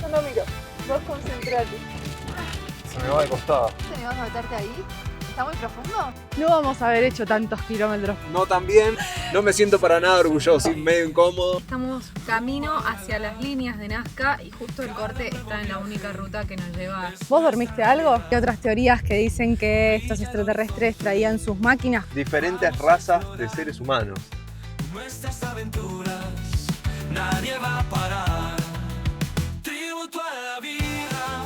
yo no miro. Vos concentrate. Se me va de costado. ¿Te vas a meterte ahí? ¿Está muy profundo? No vamos a haber hecho tantos kilómetros. No tan bien, no me siento para nada orgulloso, medio incómodo. Estamos camino hacia las líneas de Nazca y justo el corte está en la única ruta que nos lleva. ¿Vos dormiste algo? Hay otras teorías que dicen que estos extraterrestres traían sus máquinas. Diferentes razas de seres humanos. Nuestras aventuras, nadie va a parar. Tributo a la vida,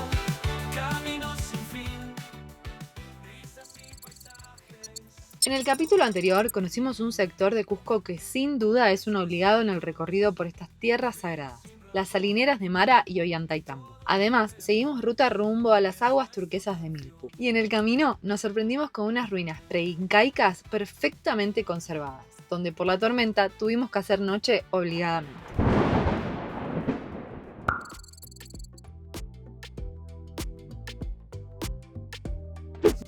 caminos sin fin. En el capítulo anterior conocimos un sector de Cusco que sin duda es un obligado en el recorrido por estas tierras sagradas, las salineras de Mara y Ollantaytambo. Además, seguimos ruta rumbo a las aguas turquesas de Milpu. Y en el camino nos sorprendimos con unas ruinas preincaicas perfectamente conservadas, donde por la tormenta tuvimos que hacer noche obligadamente.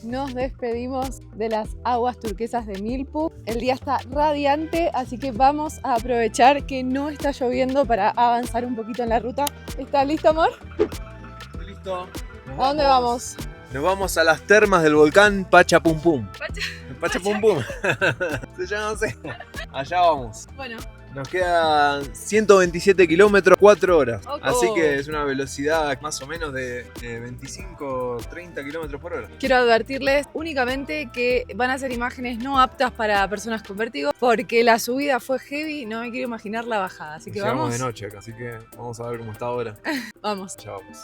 Nos despedimos de las aguas turquesas de Milpu. El día está radiante, así que vamos a aprovechar que no está lloviendo para avanzar un poquito en la ruta. ¿Estás listo, amor? Listo. ¿A dónde vamos? Nos vamos a las termas del volcán Pachapumpum. Pachapumpum. Se llama así. Allá vamos. Bueno. Nos quedan 127 kilómetros, 4 horas. Oh. Así que es una velocidad más o menos de 25-30 kilómetros por hora. Quiero advertirles únicamente que van a ser imágenes no aptas para personas con vértigo, porque la subida fue heavy, no me quiero imaginar la bajada. Así que Llegamos vamos. de noche acá, así que vamos a ver cómo está ahora. Vamos. Ya vamos.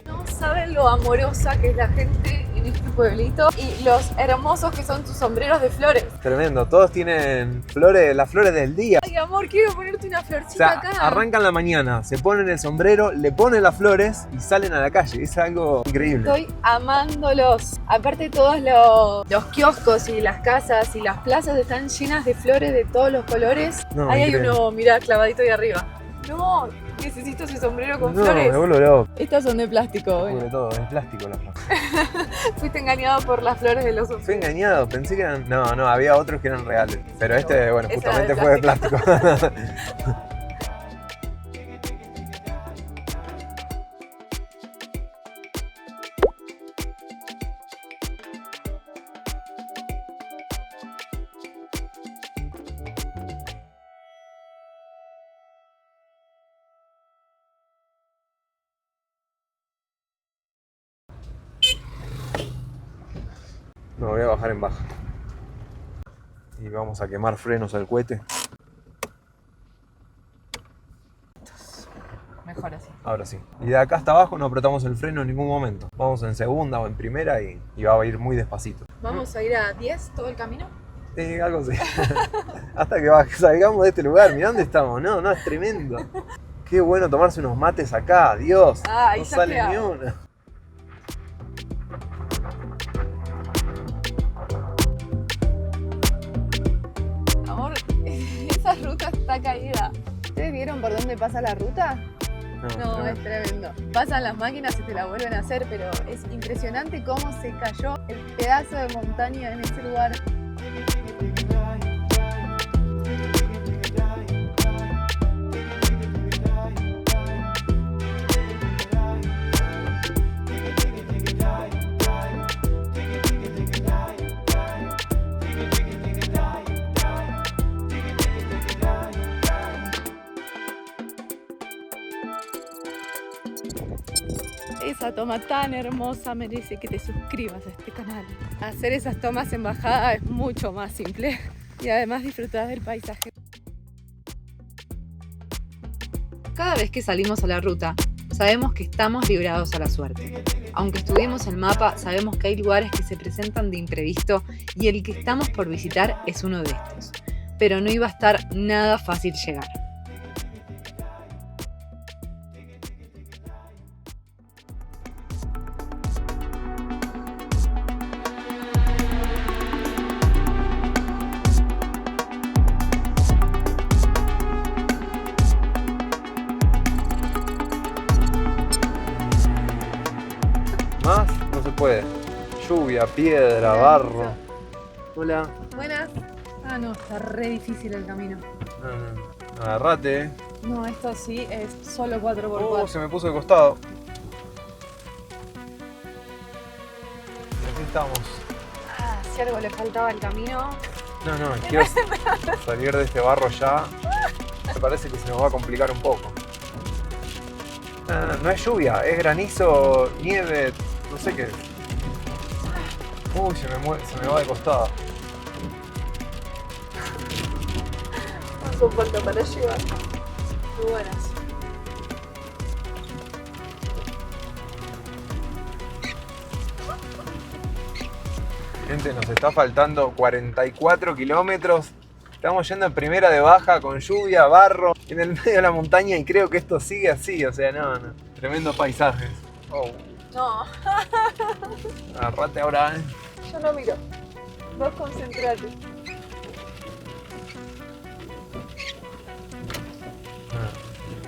No saben lo amorosa que es la gente en este pueblito y los hermosos que son sus sombreros de flores. Tremendo, todos tienen flores, las flores del día. Ay, amor, quiero ponerte una O florcita sea, acá. arrancan la mañana, se ponen el sombrero, le ponen las flores y salen a la calle. Es algo increíble. Estoy amándolos. Aparte todos los kioscos y las casas y las plazas están llenas de flores de todos los colores. No, Ahí hay increíble. uno, mirá, clavadito ahí arriba. No, necesito ese sombrero con No, flores. me vuelvo loco. Estas son de plástico. Cubre Bueno. todo, es plástico la flor. Fuiste engañado por las flores de los Fui sombreros. engañado, pensé que eran... No, había otros que eran reales. Pero este, bueno, ese justamente era fue de de plástico. Me voy a bajar en baja. Y vamos a quemar frenos al cohete. Mejor así. Ahora sí. Y de acá hasta abajo no apretamos el freno en ningún momento. Vamos en segunda o en primera y va a ir muy despacito. ¿Vamos a ir a 10 todo el camino? Algo así. Hasta que salgamos de este lugar. Mirá dónde estamos. No, es tremendo. Qué bueno tomarse unos mates acá. Dios. Ah, ahí no se ha sale quedado. ni una. Amor, esa ruta está caída. ¿Ustedes vieron por dónde pasa la ruta? No, es tremendo. Pasan las máquinas y te la vuelven a hacer, pero es impresionante cómo se cayó el pedazo de montaña en ese lugar. Esa toma tan hermosa merece que te suscribas a este canal. Hacer esas tomas en bajada es mucho más simple y además disfrutar del paisaje. Cada vez que salimos a la ruta, sabemos que estamos librados a la suerte. Aunque estudiemos el mapa, sabemos que hay lugares que se presentan de imprevisto y el que estamos por visitar es uno de estos. Pero no iba a estar nada fácil llegar. puede. Lluvia, piedra, barro. Hola. Buenas. Ah, no, está re difícil el camino. No. Agarrate. No, esto sí es solo 4x4. Se me puso de costado. Aquí estamos. Ah, si algo le faltaba al camino. No, quiero salir de este barro ya. Me parece que se nos va a complicar un poco. No es lluvia, es granizo, nieve, no sé qué es. Uy, se me va de costado. No son falta para llevar. Muy buenas. Gente, nos está faltando 44 kilómetros. Estamos yendo en primera de baja con lluvia, barro, en el medio de la montaña y creo que esto sigue así, o sea, no. Tremendos paisajes. Oh. No, Agarrate ahora, yo no miro. Vos concentrate.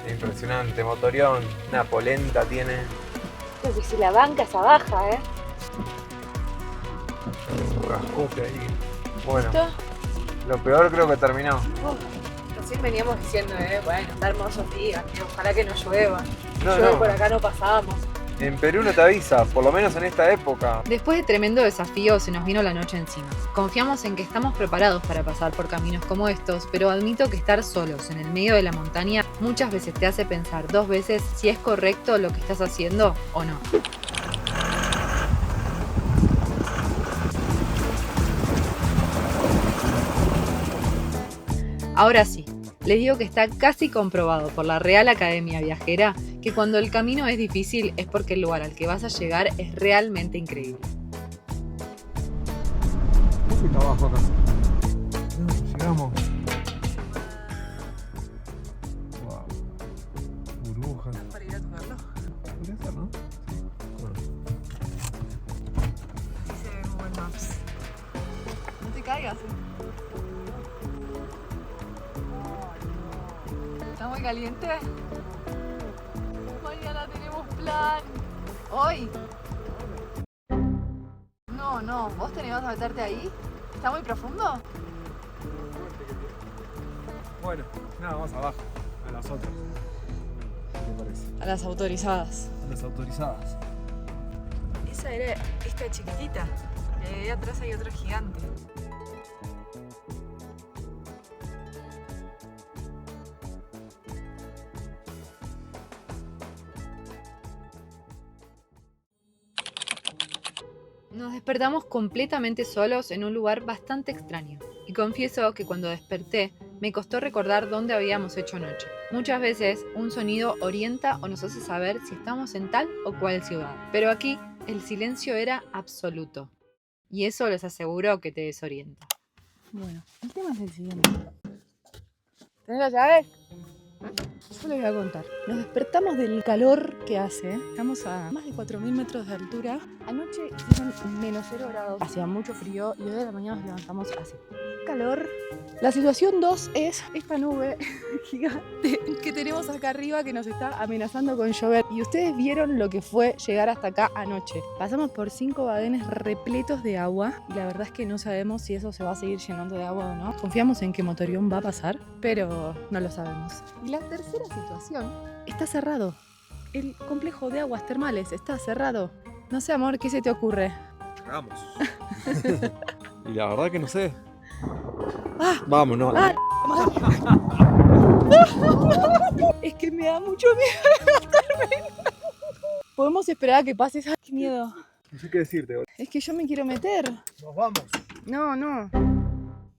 Impresionante, motorión, una polenta tiene. Creo que si la banca esa baja, Un cascote ahí. Bueno, ¿Listo? lo peor creo que terminó. Recién veníamos diciendo, bueno, está hermosos días, ojalá que no llueva. No, Llueve no. por acá no pasamos. En Perú no te avisa, por lo menos en esta época. Después de tremendo desafío se nos vino la noche encima. Confiamos en que estamos preparados para pasar por caminos como estos, pero admito que estar solos en el medio de la montaña muchas veces te hace pensar 2 veces si es correcto lo que estás haciendo o no. Ahora sí, les digo que está casi comprobado por la Real Academia Viajera que cuando el camino es difícil es porque el lugar al que vas a llegar es realmente increíble. Un poquito abajo acá. Llegamos. Wow. Burbujas. Para ir a tocarlo. Podría ser, ¿no? Sí. Bueno. Dice Google Maps. No te caigas. ¿Está muy caliente? Mañana tenemos plan. ¿Hoy? No, ¿vos te animás a meterte ahí? ¿Está muy profundo? Bueno, nada, vamos abajo. A las otras. ¿Qué te parece? A las autorizadas. A las autorizadas. Esa era esta chiquitita. Y ahí atrás hay otra gigante. Nos despertamos completamente solos en un lugar bastante extraño. Y confieso que cuando desperté, me costó recordar dónde habíamos hecho anoche. Muchas veces un sonido orienta o nos hace saber si estamos en tal o cual ciudad. Pero aquí el silencio era absoluto. Y eso les aseguro que te desorienta. Bueno, el tema es el siguiente. ¿Tenés la llave? Yo les voy a contar. Nos despertamos del calor que hace. Estamos a más de 4.000 metros de altura. Anoche hicieron -0 grados. Hacía mucho frío y hoy de la mañana nos levantamos así. Calor. La situación 2 es esta nube gigante que tenemos acá arriba que nos está amenazando con llover. Y ustedes vieron lo que fue llegar hasta acá anoche. Pasamos por 5 badenes repletos de agua y la verdad es que no sabemos si eso se va a seguir llenando de agua o no. Confiamos en que Motorión va a pasar, pero no lo sabemos. Y la tercera situación, está cerrado. El complejo de aguas termales está cerrado. No sé, amor, ¿qué se te ocurre? Vamos. Y la verdad que no sé. Vamos, no. Es que me da mucho miedo. Podemos esperar a que pase. ¡Ay, qué miedo! No sé qué decirte, boludo. Es que yo me quiero meter. Nos vamos. No.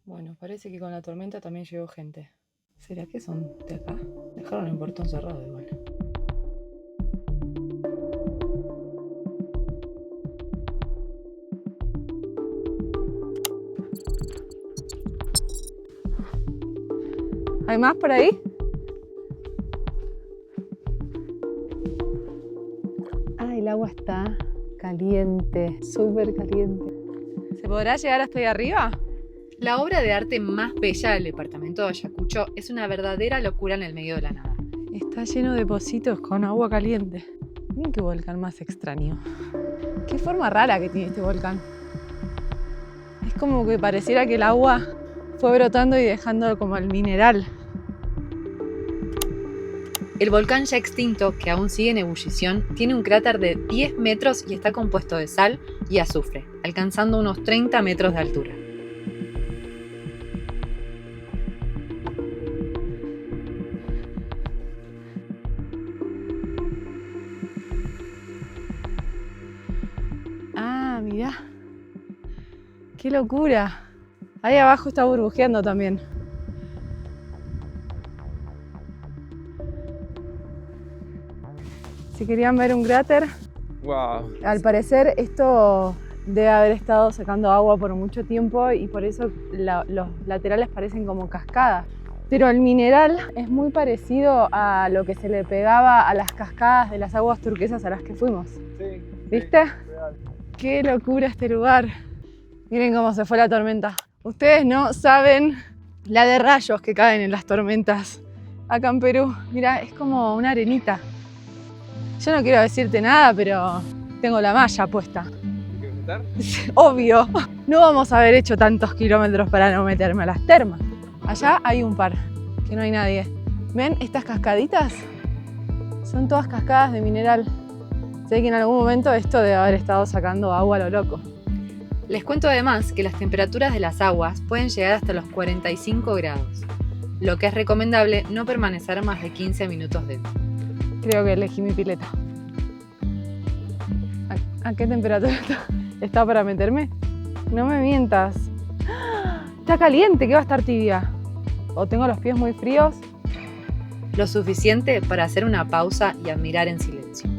Bueno, parece que con la tormenta también llegó gente. ¿Será que son de acá? Dejaron el portón cerrado igual. ¿Hay más por ahí? Ah, el agua está caliente, súper caliente. ¿Se podrá llegar hasta ahí arriba? La obra de arte más bella del departamento de Ayacucho es una verdadera locura en el medio de la nada. Está lleno de pocitos con agua caliente. Miren qué volcán más extraño. Qué forma rara que tiene este volcán. Es como que pareciera que el agua fue brotando y dejando como el mineral. El volcán ya extinto, que aún sigue en ebullición, tiene un cráter de 10 metros y está compuesto de sal y azufre, alcanzando unos 30 metros de altura. Ah, mirá. ¡Qué locura! Ahí abajo está burbujeando también. Si querían ver un cráter, Wow. al parecer esto debe haber estado sacando agua por mucho tiempo y por eso los laterales parecen como cascadas. Pero el mineral es muy parecido a lo que se le pegaba a las cascadas de las aguas turquesas a las que fuimos. Sí. ¿Viste? ¡Qué locura este lugar! Miren cómo se fue la tormenta. Ustedes no saben la de rayos que caen en las tormentas acá en Perú. Mira, es como una arenita. Yo no quiero decirte nada, pero tengo la malla puesta. ¿Quieres estar? Obvio. No vamos a haber hecho tantos kilómetros para no meterme a las termas. Allá hay un par, que no hay nadie. ¿Ven estas cascaditas? Son todas cascadas de mineral. Sé que en algún momento esto debe haber estado sacando agua a lo loco. Les cuento además que las temperaturas de las aguas pueden llegar hasta los 45 grados, lo que es recomendable no permanecer más de 15 minutos dentro. Creo que elegí mi pileta. ¿A qué temperatura está para meterme? No me mientas. ¡Ah! Está caliente, que va a estar tibia. O tengo los pies muy fríos. Lo suficiente para hacer una pausa y admirar en silencio.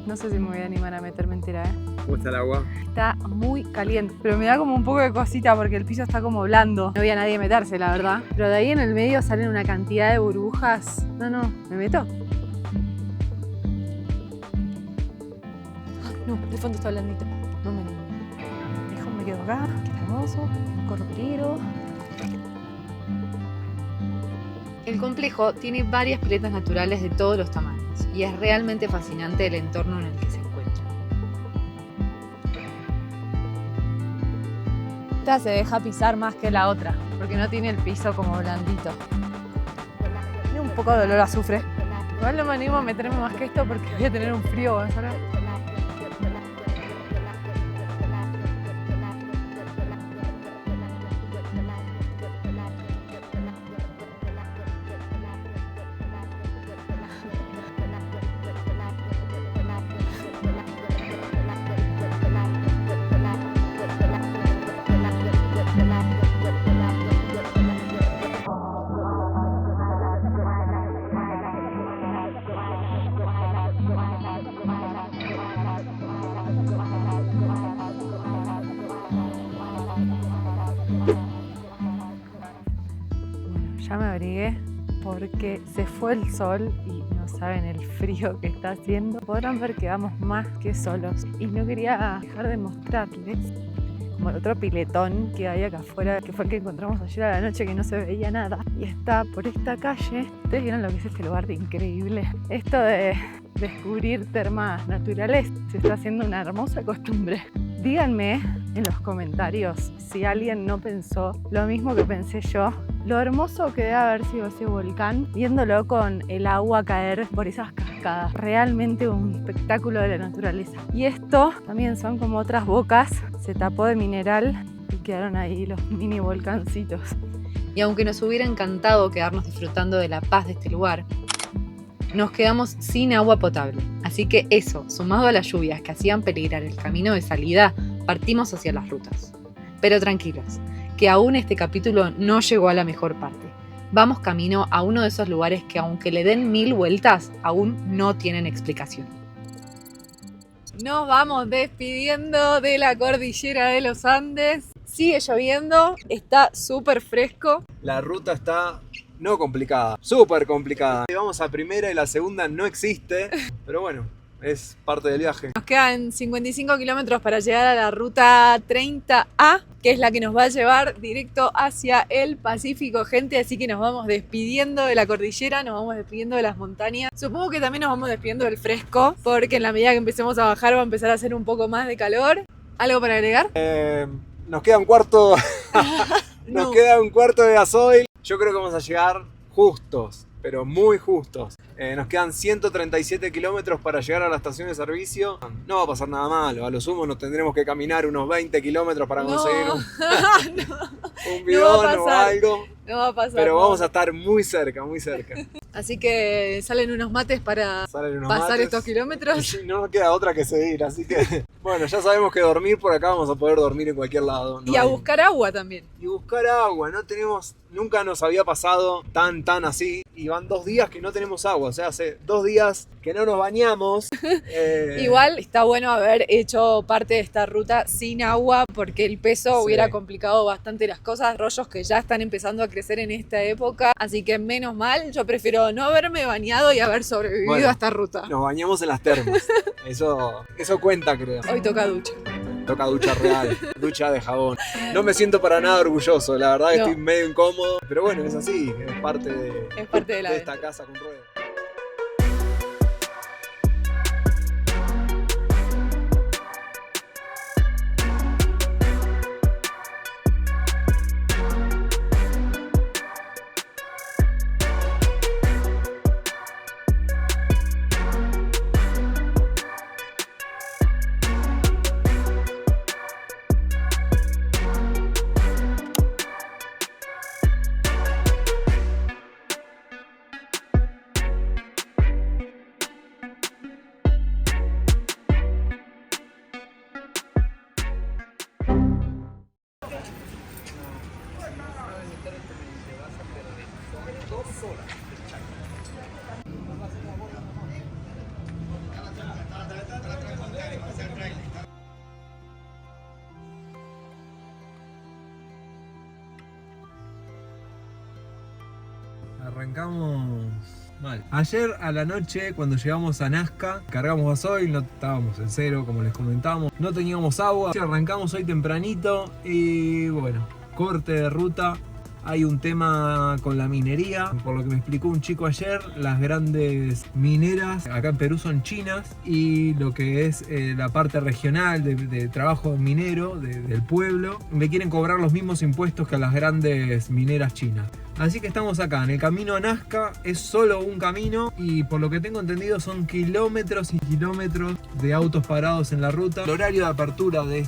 No sé si me voy a animar a meterme entera, ¿eh? ¿Cómo está el agua? Está muy caliente, pero me da como un poco de cosita porque el piso está como blando. No había nadie meterse, la verdad. Pero de ahí en el medio salen una cantidad de burbujas. No, ¿me meto? No, de fondo está blandito. No me animo. Mejor me quedo acá, que está hermoso. Corro peligro. El complejo tiene varias piletas naturales de todos los tamaños y es realmente fascinante el entorno en el que se encuentra. Esta se deja pisar más que la otra, porque no tiene el piso como blandito. Tiene un poco de olor a azufre. Igual no me animo a meterme más que esto porque voy a tener un frío, ¿sabes? Ya me abrigué porque se fue el sol y no saben el frío que está haciendo. Podrán ver que vamos más que solos. Y no quería dejar de mostrarles como el otro piletón que hay acá afuera, que fue el que encontramos ayer a la noche, que no se veía nada. Y está por esta calle. Ustedes vieron lo que es este lugar de increíble. Esto de descubrir termas naturales se está haciendo una hermosa costumbre. Díganme en los comentarios si alguien no pensó lo mismo que pensé yo. Lo hermoso que debe haber sido ese volcán, viéndolo con el agua caer por esas cascadas. Realmente un espectáculo de la naturaleza. Y esto también son como otras bocas. Se tapó de mineral y quedaron ahí los mini volcancitos. Y aunque nos hubiera encantado quedarnos disfrutando de la paz de este lugar, nos quedamos sin agua potable. Así que eso, sumado a las lluvias que hacían peligrar el camino de salida, partimos hacia las rutas. Pero tranquilos, que aún este capítulo no llegó a la mejor parte. Vamos camino a uno de esos lugares que, aunque le den 1000 vueltas, aún no tienen explicación. Nos vamos despidiendo de la cordillera de los Andes. Sigue lloviendo, está súper fresco. La ruta está no complicada, súper complicada. Vamos a primera y la segunda no existe, pero bueno, es parte del viaje. Nos quedan 55 kilómetros para llegar a la ruta 30A, que es la que nos va a llevar directo hacia el Pacífico, gente. Así que nos vamos despidiendo de la cordillera, nos vamos despidiendo de las montañas. Supongo que también nos vamos despidiendo del fresco, porque en la medida que empecemos a bajar va a empezar a hacer un poco más de calor. ¿Algo para agregar? Nos queda un cuarto. No. Nos queda un cuarto de gasoil. Yo creo que vamos a llegar justos, pero muy justos. Nos quedan 137 kilómetros para llegar a la estación de servicio. No va a pasar nada malo. A lo sumo nos tendremos que caminar unos 20 kilómetros para conseguir un bidón o algo. No va a pasar. Pero vamos a estar muy cerca, muy cerca. Así que salen unos mates para Salen unos pasar mates. estos kilómetros. Y no nos queda otra que seguir, así que bueno, ya sabemos que dormir por acá vamos a poder dormir en cualquier lado. Y a buscar agua también. Y buscar agua, nunca nos había pasado tan así. Y van 2 días que no tenemos agua, o sea, hace 2 días que no nos bañamos. Igual está bueno haber hecho parte de esta ruta sin agua, porque el peso Sí. hubiera complicado bastante las cosas, rollos que ya están empezando a crecer en esta época, así que menos mal, yo prefiero no haberme bañado y haber sobrevivido Bueno, a esta ruta. Nos bañamos en las termas. Eso cuenta, creo. Hoy toca ducha. Toca ducha real, ducha de jabón. No me siento para nada orgulloso, la verdad que No. estoy medio incómodo, pero bueno, es así, es parte de la esta casa con ruedas. Arrancamos mal. Ayer a la noche, cuando llegamos a Nazca, cargamos gasoil, no estábamos en cero, como les comentamos. No teníamos agua. Arrancamos hoy tempranito y bueno, corte de ruta. Hay un tema con la minería, por lo que me explicó un chico ayer, las grandes mineras acá en Perú son chinas y lo que es la parte regional de trabajo minero del pueblo, le quieren cobrar los mismos impuestos que a las grandes mineras chinas. Así que estamos acá, en el camino a Nazca, es solo un camino y por lo que tengo entendido son kilómetros y kilómetros de autos parados en la ruta. El horario de apertura de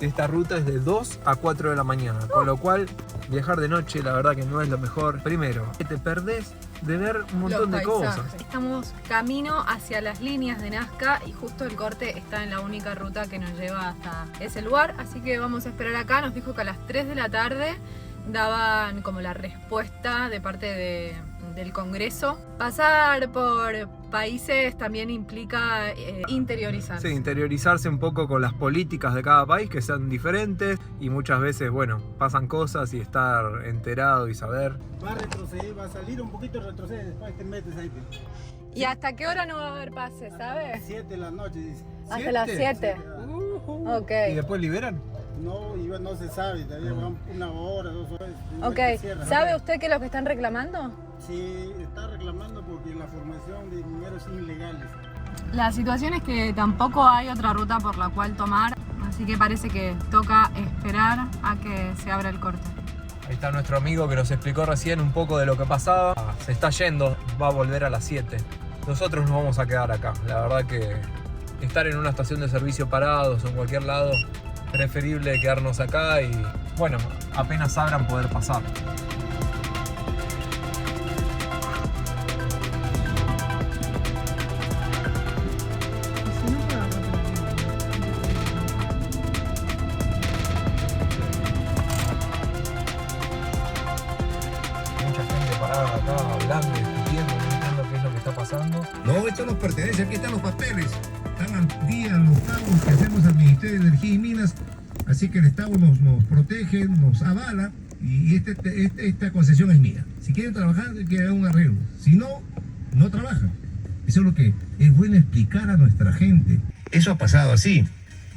esta ruta es de 2 a 4 de la mañana, con lo cual viajar de noche la verdad que no es lo mejor. Primero, te perdés de ver un montón de cosas. Estamos camino hacia las líneas de Nazca y justo el corte está en la única ruta que nos lleva hasta ese lugar, así que vamos a esperar acá. Nos dijo que a las 3 de la tarde daban como la respuesta de parte del Congreso. Pasar por países también implica interiorizarse. Sí, interiorizarse un poco con las políticas de cada país, que sean diferentes y muchas veces, bueno, pasan cosas y estar enterado y saber. Va a retroceder, va a salir un poquito, retrocede, después te metes ahí. ¿Y hasta qué hora no va a haber pase, A sabe? las 7 de la noche, dice. Hasta las 7. Ok. ¿Y después liberan? No, Iván, no se sabe, todavía van 1 hora, 2 horas. Ok. que cierran. ¿Sabe usted qué es lo que están reclamando? Sí, está reclamando porque la formación de mineros ilegales. La situación es que tampoco hay otra ruta por la cual tomar, así que parece que toca esperar a que se abra el corte. Ahí está nuestro amigo que nos explicó recién un poco de lo que pasaba. Se está yendo, va a volver a las 7. Nosotros nos vamos a quedar acá. La verdad que estar en una estación de servicio parados o en cualquier lado, preferible quedarnos acá y bueno, apenas abran poder pasar. Mucha gente parada acá hablando, discutiendo, no entiendo qué es lo que está pasando. No, esto nos pertenece, aquí están los papeles. Están al día los pagos que hacemos al Ministerio de Energía y Minas. Así que el Estado nos protege, nos avala y esta concesión es mía. Si quieren trabajar, hay que hacer un arreglo. Si no, no trabajan. Eso es lo que es bueno explicar a nuestra gente. Eso ha pasado así.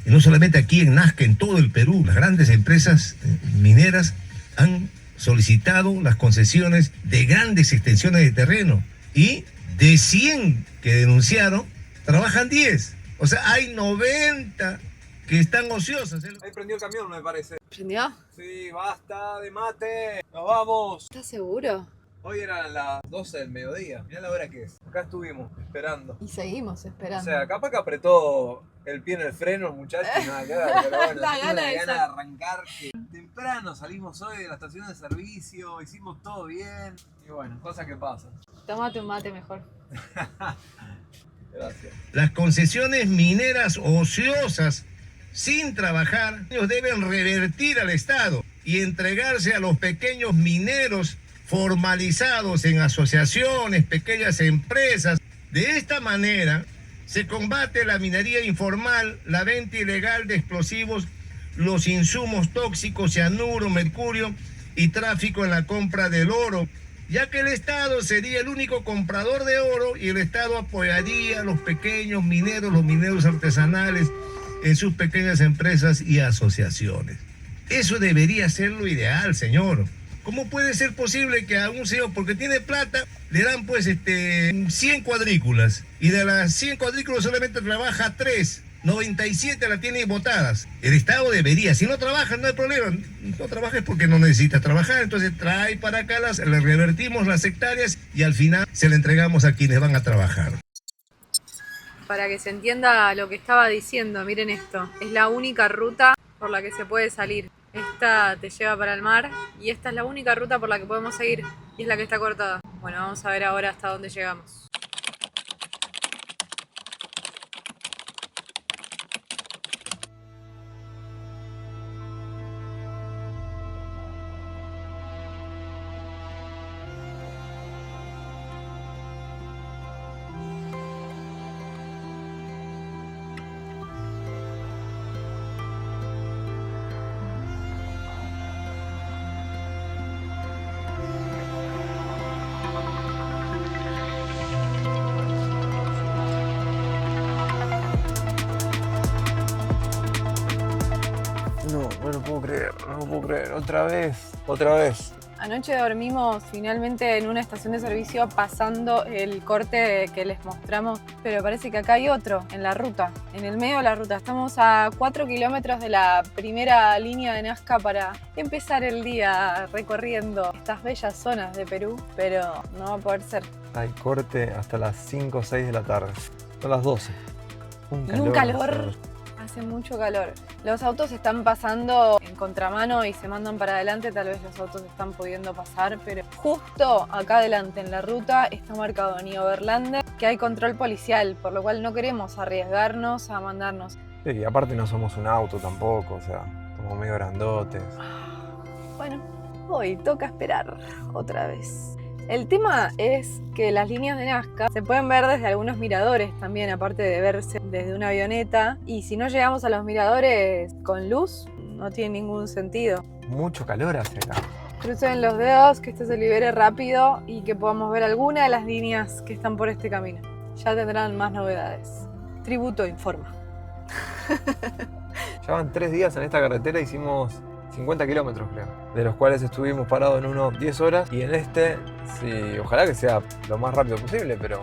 Y no solamente aquí en Nazca, en todo el Perú, las grandes empresas mineras han solicitado las concesiones de grandes extensiones de terreno. Y de 100 que denunciaron, trabajan 10. O sea, hay 90 que están ociosas. Ahí prendió el camión, me parece. ¿Prendió? Sí, basta de mate. Nos vamos. ¿Estás seguro? Hoy eran las 12 del mediodía. Mirá la hora que es. Acá estuvimos esperando. Y seguimos esperando. O sea, capaz que apretó el pie en el freno el muchacho y nada que ver, pero bueno, La tuve gana la de gana de sal- arrancar. Que temprano salimos hoy de la estación de servicio, hicimos todo bien. Y bueno, cosas que pasan. Tómate un mate mejor. Gracias. Las concesiones mineras ociosas, sin trabajar, ellos deben revertir al Estado y entregarse a los pequeños mineros formalizados en asociaciones, pequeñas empresas. De esta manera se combate la minería informal, la venta ilegal de explosivos, los insumos tóxicos, cianuro, mercurio y tráfico en la compra del oro, ya que el Estado sería el único comprador de oro y el Estado apoyaría a los pequeños mineros, los mineros artesanales en sus pequeñas empresas y asociaciones. Eso debería ser lo ideal, señor. ¿Cómo puede ser posible que a un señor, porque tiene plata, le dan pues 100 cuadrículas y de las 100 cuadrículas solamente trabaja 3? 97 la tiene botadas. El Estado debería, si no trabaja no hay problema, no trabajes porque no necesitas trabajar, entonces trae para acá, le revertimos las hectáreas y al final se le entregamos a quienes van a trabajar. Para que se entienda lo que estaba diciendo, miren esto. Es la única ruta por la que se puede salir. Esta te lleva para el mar y esta es la única ruta por la que podemos seguir y es la que está cortada. Bueno, vamos a ver ahora hasta dónde llegamos. No lo puedo creer. Otra vez. Anoche dormimos finalmente en una estación de servicio pasando el corte que les mostramos, pero parece que acá hay otro, en la ruta, en el medio de la ruta. Estamos a 4 kilómetros de la primera línea de Nazca para empezar el día recorriendo estas bellas zonas de Perú, pero no va a poder ser. Hay corte hasta las 5 o 6 de la tarde. Son las 12. Un calor. Hace mucho calor. Los autos están pasando en contramano y se mandan para adelante. Tal vez los autos están pudiendo pasar, pero justo acá adelante en la ruta está marcado en Overlander que hay control policial, por lo cual no queremos arriesgarnos a mandarnos. Sí, y aparte no somos un auto tampoco, o sea, somos medio grandotes. Bueno, hoy toca esperar otra vez. El tema es que las líneas de Nazca se pueden ver desde algunos miradores también, aparte de verse desde una avioneta. Y si no llegamos a los miradores con luz, no tiene ningún sentido. Mucho calor hace acá. Crucen los dedos, que esto se libere rápido y que podamos ver alguna de las líneas que están por este camino. Ya tendrán más novedades. Tributo informa. Ya van 3 días en esta carretera, hicimos 50 kilómetros creo, de los cuales estuvimos parados en unos 10 horas y en este, sí, ojalá que sea lo más rápido posible, pero...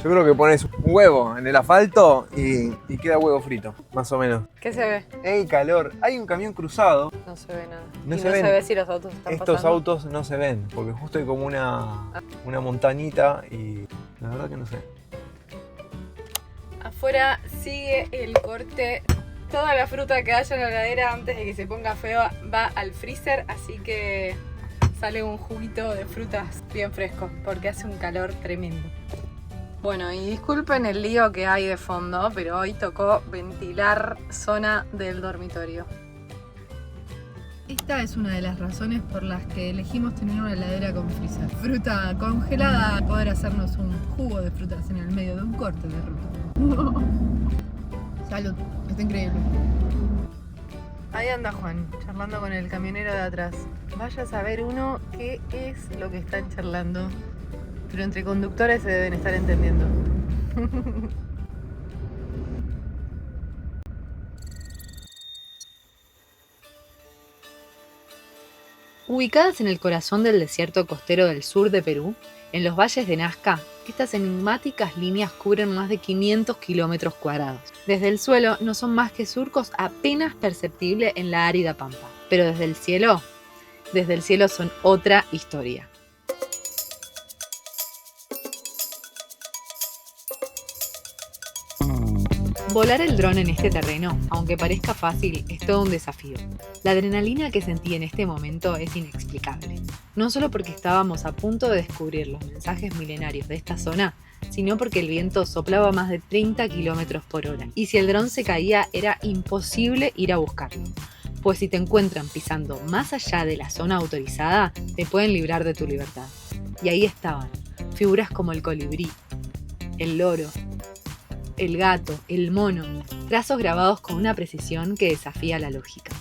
Yo creo que pones un huevo en el asfalto y queda huevo frito, más o menos. ¿Qué se ve? ¡Ey, calor! Hay un camión cruzado. No se ve nada. No y se no ven. se ve si los autos están Estos pasando. autos no se ven, porque justo hay como una montañita y la verdad que no sé. Afuera sigue el corte. Toda la fruta que haya en la heladera antes de que se ponga feo va al freezer, así que sale un juguito de frutas bien fresco, porque hace un calor tremendo. Bueno, y disculpen el lío que hay de fondo, pero hoy tocó ventilar zona del dormitorio. Esta es una de las razones por las que elegimos tener una heladera con freezer. Fruta congelada, poder hacernos un jugo de frutas en el medio de un corte de ruta. Salud, está increíble. Ahí anda Juan, charlando con el camionero de atrás. Vaya a saber uno qué es lo que están charlando. Pero entre conductores se deben estar entendiendo. Ubicadas en el corazón del desierto costero del sur de Perú, en los valles de Nazca, estas enigmáticas líneas cubren más de 500 kilómetros cuadrados. Desde el suelo no son más que surcos apenas perceptibles en la árida pampa, pero desde el cielo son otra historia. Volar el dron en este terreno, aunque parezca fácil, es todo un desafío. La adrenalina que sentí en este momento es inexplicable. No solo porque estábamos a punto de descubrir los mensajes milenarios de esta zona, sino porque el viento soplaba más de 30 km por hora. Y si el dron se caía, era imposible ir a buscarlo. Pues si te encuentran pisando más allá de la zona autorizada, te pueden librar de tu libertad. Y ahí estaban, figuras como el colibrí, el loro, el gato, el mono, trazos grabados con una precisión que desafía la lógica.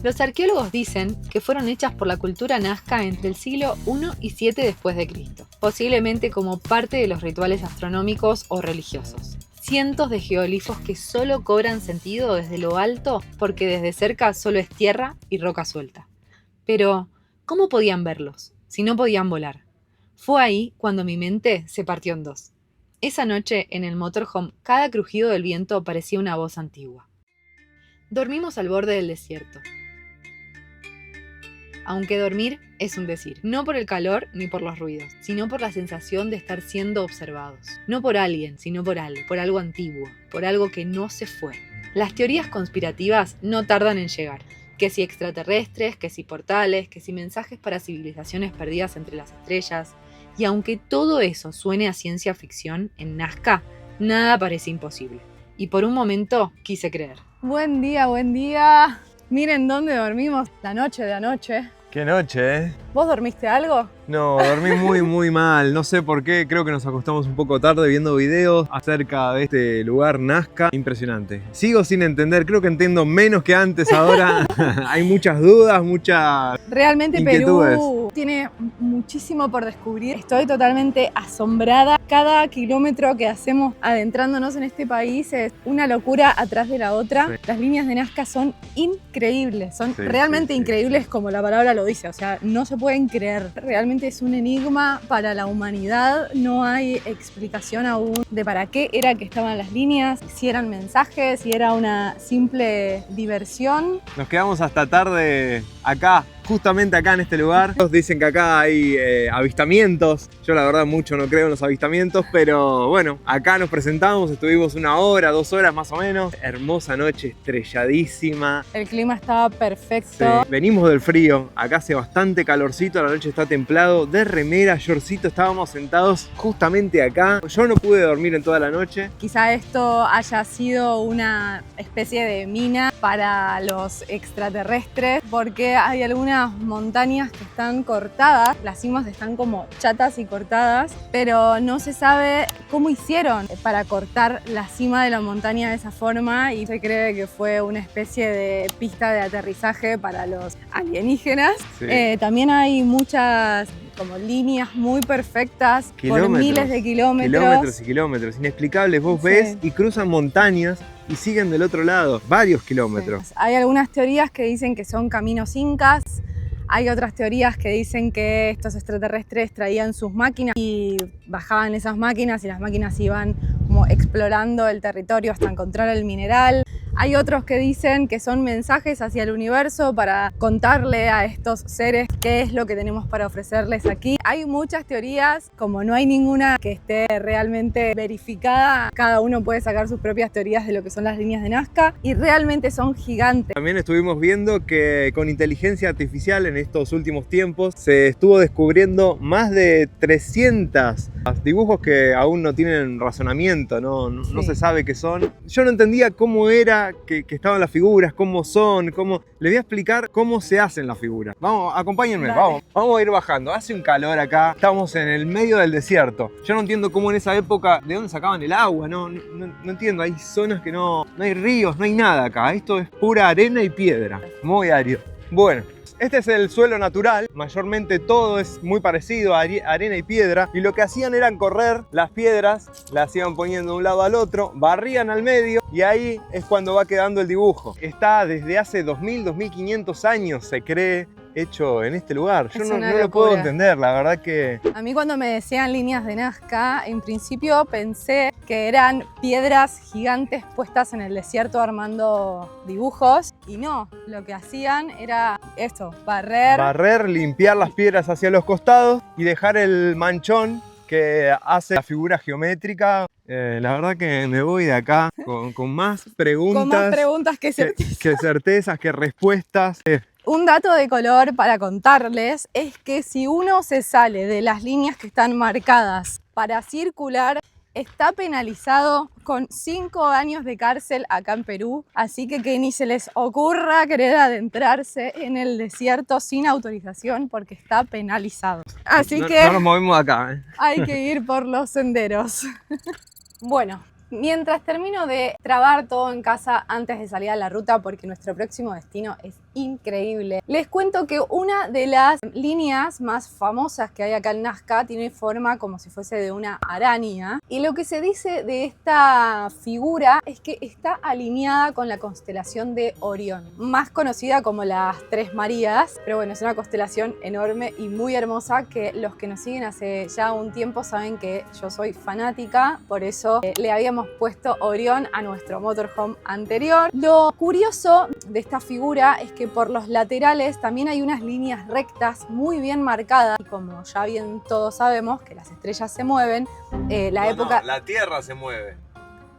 Los arqueólogos dicen que fueron hechas por la cultura nazca entre el siglo I y 7 después de Cristo, posiblemente como parte de los rituales astronómicos o religiosos. Cientos de geoglifos que solo cobran sentido desde lo alto porque desde cerca solo es tierra y roca suelta. Pero, ¿cómo podían verlos si no podían volar? Fue ahí cuando mi mente se partió en dos. Esa noche, en el motorhome, cada crujido del viento parecía una voz antigua. Dormimos al borde del desierto. Aunque dormir es un decir, no por el calor ni por los ruidos, sino por la sensación de estar siendo observados. No por alguien, sino por algo antiguo, por algo que no se fue. Las teorías conspirativas no tardan en llegar. Que si extraterrestres, que si portales, que si mensajes para civilizaciones perdidas entre las estrellas. Y aunque todo eso suene a ciencia ficción, en Nazca nada parece imposible. Y por un momento quise creer. Buen día, buen día. Miren dónde dormimos la noche de anoche. Qué noche, ¿eh? ¿Vos dormiste algo? No, dormí muy mal. No sé por qué, creo que nos acostamos un poco tarde viendo videos acerca de este lugar Nazca. Impresionante. Sigo sin entender, creo que entiendo menos que antes ahora. Hay muchas dudas, muchas Realmente inquietudes. Perú tiene muchísimo por descubrir. Estoy totalmente asombrada. Cada kilómetro que hacemos adentrándonos en este país es una locura atrás de la otra. Sí. Las líneas de Nazca son increíbles, son Sí, realmente sí. increíbles como la palabra lo dice. O sea, no se pueden creer. Realmente es un enigma para la humanidad. No hay explicación aún de para qué era que estaban las líneas, si eran mensajes, si era una simple diversión. Nos quedamos hasta tarde acá, justamente acá en este lugar. Nos dicen que acá hay avistamientos. Yo la verdad mucho no creo en los avistamientos, pero bueno, acá nos presentamos, estuvimos 1 hora, 2 horas más o menos. Hermosa noche, estrelladísima. El clima estaba perfecto. Sí, venimos del frío, acá hace bastante calorcito, la noche está templado, de remera, shortcito, estábamos sentados justamente acá. Yo no pude dormir en toda la noche. Quizá esto haya sido una especie de mina para los extraterrestres, porque hay algunas montañas que están cortadas, las cimas están como chatas y cortadas, pero no se sabe cómo hicieron para cortar la cima de la montaña de esa forma y se cree que fue una especie de pista de aterrizaje para los alienígenas. Sí. También hay muchas como líneas muy perfectas por Kilómetros, miles de kilómetros. Kilómetros y kilómetros, inexplicables. Vos Sí. ves y cruzan montañas y siguen del otro lado, varios kilómetros. Hay algunas teorías que dicen que son caminos incas, hay otras teorías que dicen que estos extraterrestres traían sus máquinas y bajaban esas máquinas y las máquinas iban como explorando el territorio hasta encontrar el mineral. Hay otros que dicen que son mensajes hacia el universo para contarle a estos seres qué es lo que tenemos para ofrecerles aquí. Hay muchas teorías, como no hay ninguna que esté realmente verificada, cada uno puede sacar sus propias teorías de lo que son las líneas de Nazca y realmente son gigantes. También estuvimos viendo que con inteligencia artificial en estos últimos tiempos se estuvo descubriendo más de 300 dibujos que aún no tienen razonamiento, no Sí. se sabe qué son. Yo no entendía cómo era que estaban las figuras, cómo son, cómo... Les voy a explicar cómo se hacen las figuras. Vamos, acompáñenme. dormirme. Dale. Vamos a ir bajando. Hace un calor acá. Estamos en el medio del desierto. Yo no entiendo cómo en esa época, ¿de dónde sacaban el agua? No entiendo. Hay zonas que no hay ríos, no hay nada acá. Esto es pura arena y piedra. Muy árido. Bueno. Este es el suelo natural, mayormente todo es muy parecido a arena y piedra, y lo que hacían era correr las piedras, las iban poniendo de un lado al otro, barrían al medio y ahí es cuando va quedando el dibujo. Está desde hace 2500 años, se cree, hecho en este lugar. Yo no lo puedo entender, la verdad que... A mí cuando me decían líneas de Nazca, en principio pensé que eran piedras gigantes puestas en el desierto armando dibujos, y no, lo que hacían era esto, barrer, limpiar las piedras hacia los costados y dejar el manchón que hace la figura geométrica. La verdad que me voy de acá con más preguntas, con más preguntas que certezas, que respuestas. Un dato de color para contarles es que si uno se sale de las líneas que están marcadas para circular, está penalizado con 5 años de cárcel acá en Perú, así que ni se les ocurra querer adentrarse en el desierto sin autorización porque está penalizado. Así que no nos movemos de acá. Hay que ir por los senderos. Bueno, mientras termino de trabar todo en casa antes de salir a la ruta, porque nuestro próximo destino es increíble, les cuento que una de las líneas más famosas que hay acá en Nazca tiene forma como si fuese de una araña, y lo que se dice de esta figura es que está alineada con la constelación de Orión, más conocida como las Tres Marías, pero bueno, es una constelación enorme y muy hermosa que los que nos siguen hace ya un tiempo saben que yo soy fanática, por eso le habíamos puesto Orión a nuestro motorhome anterior. Lo curioso de esta figura es que por los laterales también hay unas líneas rectas muy bien marcadas, y como ya bien todos sabemos que las estrellas se mueven, la Tierra se mueve.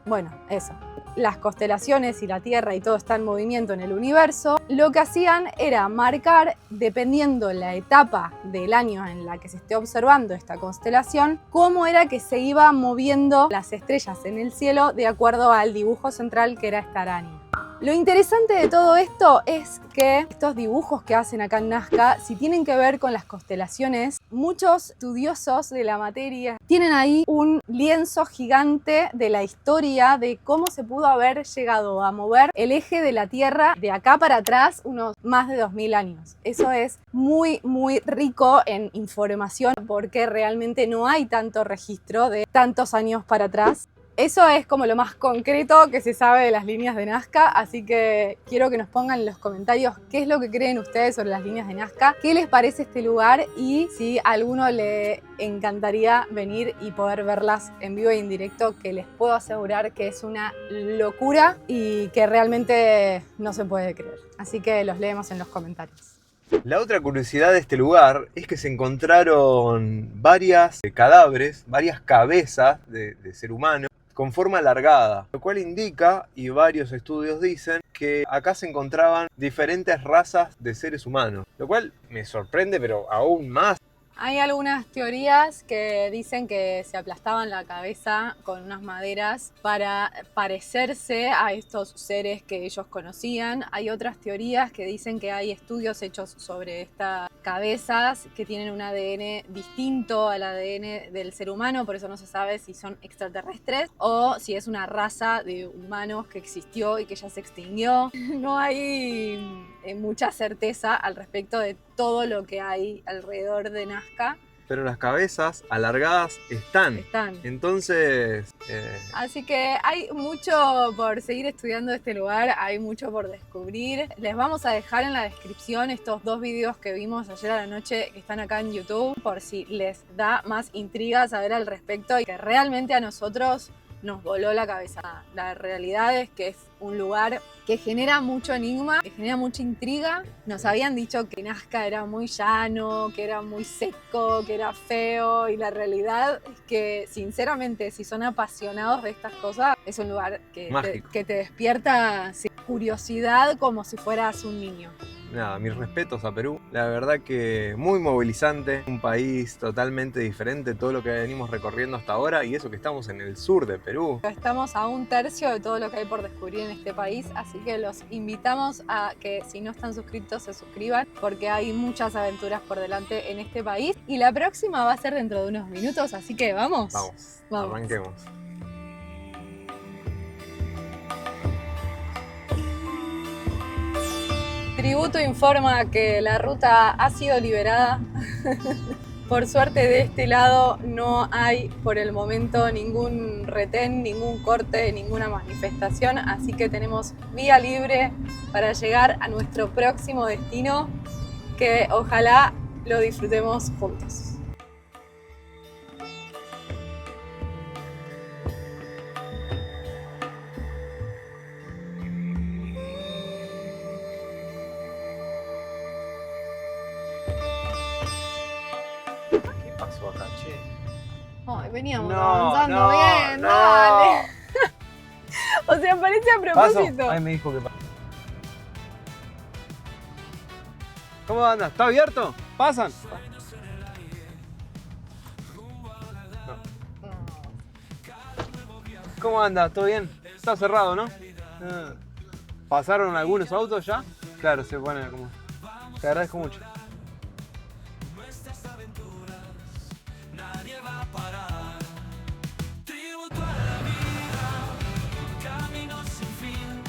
Bueno, eso. Las constelaciones y la Tierra y todo está en movimiento en el universo. Lo que hacían era marcar, dependiendo la etapa del año en la que se esté observando esta constelación, cómo era que se iban moviendo las estrellas en el cielo de acuerdo al dibujo central que era esta araña. Lo interesante de todo esto es que estos dibujos que hacen acá en Nazca, si tienen que ver con las constelaciones, muchos estudiosos de la materia tienen ahí un lienzo gigante de la historia de cómo se pudo haber llegado a mover el eje de la Tierra de acá para atrás unos más de 2000 años. Eso es muy, muy rico en información porque realmente no hay tanto registro de tantos años para atrás. Eso es como lo más concreto que se sabe de las líneas de Nazca, así que quiero que nos pongan en los comentarios qué es lo que creen ustedes sobre las líneas de Nazca, qué les parece este lugar y si a alguno le encantaría venir y poder verlas en vivo y en directo, que les puedo asegurar que es una locura y que realmente no se puede creer. Así que los leemos en los comentarios. La otra curiosidad de este lugar es que se encontraron varias cadáveres, varias cabezas de ser humano con forma alargada, lo cual indica, y varios estudios dicen, que acá se encontraban diferentes razas de seres humanos, lo cual me sorprende, pero aún más. Hay algunas teorías que dicen que se aplastaban la cabeza con unas maderas para parecerse a estos seres que ellos conocían. Hay otras teorías que dicen que hay estudios hechos sobre estas cabezas que tienen un ADN distinto al ADN del ser humano, por eso no se sabe si son extraterrestres o si es una raza de humanos que existió y que ya se extinguió. No hay mucha certeza al respecto de todo lo que hay alrededor de Nazca. Pero las cabezas alargadas están. Entonces... Así que hay mucho por seguir estudiando este lugar, hay mucho por descubrir. Les vamos a dejar en la descripción estos 2 videos que vimos ayer a la noche que están acá en YouTube, por si les da más intriga saber al respecto y que realmente a nosotros nos voló la cabeza. La realidad es que es un lugar que genera mucho enigma, que genera mucha intriga. Nos habían dicho que Nazca era muy llano, que era muy seco, que era feo, y la realidad es que, sinceramente, si son apasionados de estas cosas, es un lugar que te despierta curiosidad como si fueras un niño. nada, mis respetos a Perú. La verdad que muy movilizante, un país totalmente diferente de todo lo que venimos recorriendo hasta ahora, y eso que estamos en el sur de Perú. Estamos a 1/3 de todo lo que hay por descubrir en este país, así que los invitamos a que si no están suscritos se suscriban, porque hay muchas aventuras por delante en este país. Y la próxima va a ser dentro de unos minutos, así que vamos. Vamos. Arranquemos. Tributo informa que la ruta ha sido liberada. Por suerte de este lado no hay por el momento ningún retén, ningún corte, ninguna manifestación, así que tenemos vía libre para llegar a nuestro próximo destino, que ojalá lo disfrutemos juntos. ¿Qué pasó acá, che? Ay, veníamos No, avanzando no, bien, no. dale. O sea, parece a propósito. ¿Paso? Ay, me dijo que pasa. ¿Cómo anda? ¿Está abierto? ¿Pasan? ¿Cómo anda? ¿Todo bien? Está cerrado, ¿no? ¿Pasaron algunos autos ya? Claro, se pone como... Te agradezco mucho. Nadie va a parar. Tributo a la vida, caminos sin fin,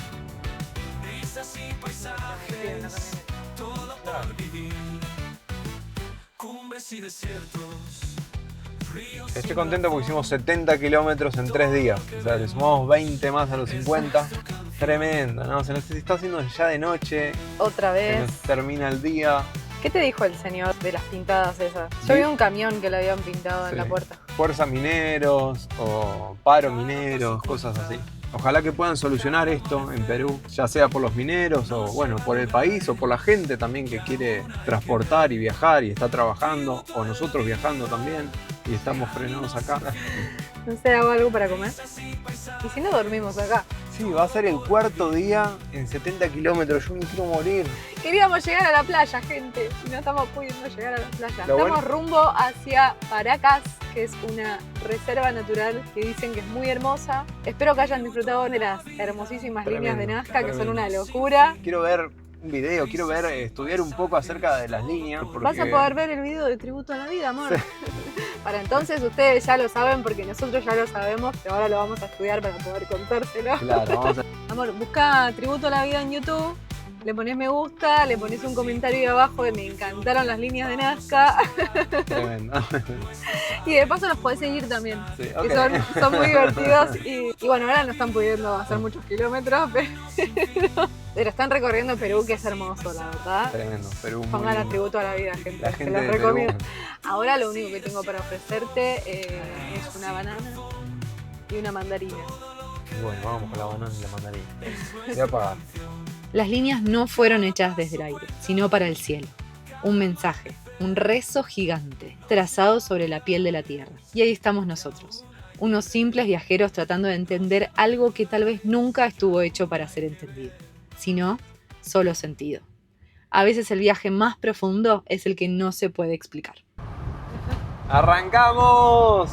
risas y paisajes, todo por vivir. Cumbres y desiertos, ríos. Estoy contento porque hicimos 70 kilómetros en 3 días. O sea, le sumamos 20 más a los 50. Tremendo, ¿no? Se nos está haciendo ya de noche. Otra Se vez. nos termina el día. ¿Qué te dijo el señor de las pintadas esas? Yo vi un camión que le habían pintado en la puerta. Fuerza Mineros o Paro Mineros, cosas así. Ojalá que puedan solucionar esto en Perú, ya sea por los mineros o bueno, por el país o por la gente también que quiere transportar y viajar y está trabajando, o nosotros viajando también y estamos frenados acá. No sé, ¿hago algo para comer? Y si no, dormimos acá. Sí, va a ser el 4.º día en 70 kilómetros, yo me quiero morir. Queríamos llegar a la playa, gente, y no estamos pudiendo llegar a la playa. Lo Estamos bueno- rumbo hacia Paracas, que es una reserva natural que dicen que es muy hermosa. Espero que hayan disfrutado de las hermosísimas líneas de Tremendo, Nazca, que son tremendo. una locura. Quiero ver un video, quiero ver, estudiar un poco acerca de las líneas. Vas a poder ver el video de Tributo a la Vida, amor. Para entonces ustedes ya lo saben, porque nosotros ya lo sabemos, pero ahora lo vamos a estudiar para poder contárselo. Claro, vamos a... Amor, busca Tributo a la Vida en YouTube, le pones me gusta, le pones un comentario ahí abajo de me encantaron las líneas de Nazca. Tremendo. Y de paso los podés seguir también. Sí, Que ok. son muy divertidos y bueno, ahora no están pudiendo hacer muchos kilómetros, pero están recorriendo Perú, que es hermoso, la verdad. Tremendo, Perú muy Pongan a lindo. Tributo a la Vida, gente. La Se gente los de Perú. recomiendo. Ahora lo único que tengo para ofrecerte es una banana y una mandarina. Bueno, vamos con la banana y la mandarina. Voy a apagar. Las líneas no fueron hechas desde el aire, sino para el cielo. Un mensaje, un rezo gigante, trazado sobre la piel de la tierra. Y ahí estamos nosotros, unos simples viajeros tratando de entender algo que tal vez nunca estuvo hecho para ser entendido, sino solo sentido. A veces el viaje más profundo es el que no se puede explicar. ¡Arrancamos!